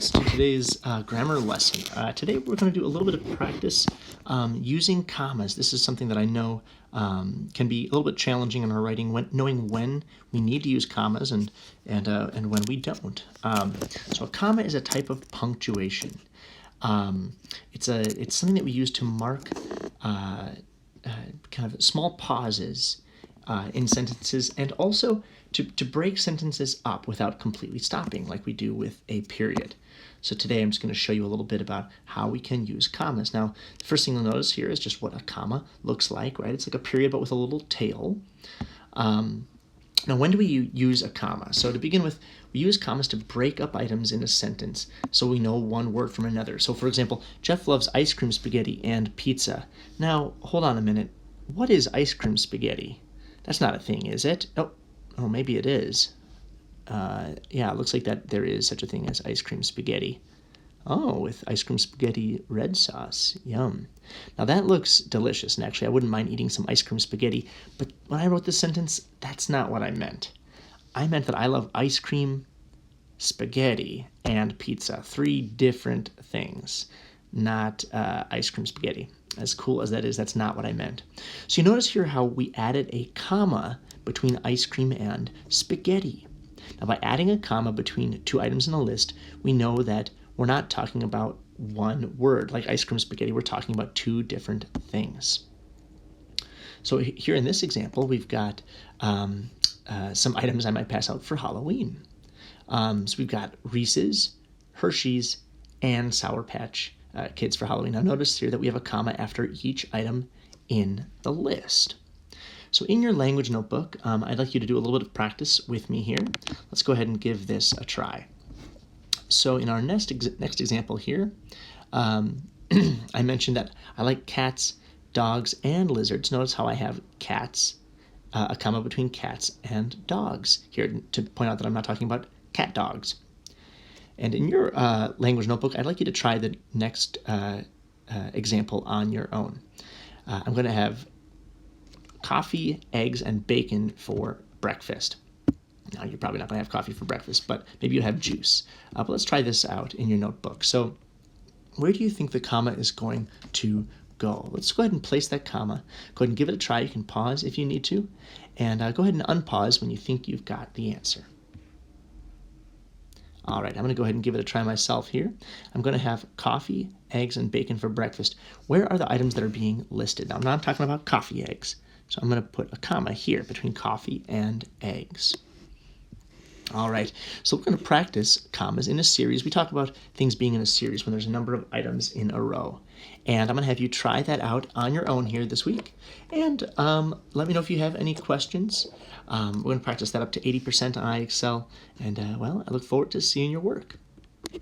students, to today's grammar lesson. Today we're going to do a little bit of practice using commas. This is something that I know can be a little bit challenging in our writing, knowing when we need to use commas and when we don't. So a comma is a type of punctuation. It's something that we use to mark kind of small pauses in sentences, and also to break sentences up without completely stopping, like we do with a period. So today I'm just going to show you a little bit about how we can use commas. Now, the first thing you'll notice here is just what a comma looks like, right? It's like a period, but with a little tail. Now, when do we use a comma? So to begin with, we use commas to break up items in a sentence so we know one word from another. So for example, Jeff loves ice cream spaghetti and pizza. Now, hold on a minute. What is ice cream spaghetti? That's not a thing, is it? Oh, maybe it is. Yeah, it looks like that there is such a thing as ice cream spaghetti. Oh, with ice cream spaghetti red sauce. Yum. Now that looks delicious, and actually I wouldn't mind eating some ice cream spaghetti, but when I wrote this sentence, that's not what I meant. I meant that I love ice cream, spaghetti, and pizza. 3 different things, not ice cream spaghetti. As cool as that is, that's not what I meant. So you notice here how we added a comma between ice cream and spaghetti. Now by adding a comma between 2 items in a list, we know that we're not talking about one word. Like ice cream spaghetti, we're talking about 2 different things. So here in this example, we've got some items I might pass out for Halloween. So we've got Reese's, Hershey's, and Sour Patch Kids for Halloween. Now notice here that we have a comma after each item in the list. So in your language notebook, I'd like you to do a little bit of practice with me here. Let's go ahead and give this a try. So in our next example here, I mentioned that I like cats, dogs, and lizards. Notice how I have cats, a comma between cats and dogs here to point out that I'm not talking about cat dogs. And in your language notebook, I'd like you to try the next example on your own. I'm going to have coffee, eggs, and bacon for breakfast. Now, you're probably not going to have coffee for breakfast, but maybe you have juice. But let's try this out in your notebook. So where do you think the comma is going to go? Let's go ahead and place that comma. Go ahead and give it a try. You can pause if you need to. And go ahead and unpause when you think you've got the answer. All right, I'm going to go ahead and give it a try myself here. I'm going to have coffee, eggs, and bacon for breakfast. Where are the items that are being listed? Now, I'm not talking about coffee eggs. So I'm going to put a comma here between coffee and eggs. All right, so we're going to practice commas in a series. We talk about things being in a series when there's a number of items in a row. And I'm going to have you try that out on your own here this week. And let me know if you have any questions. We're going to practice that up to 80% on IXL. And, well, I look forward to seeing your work.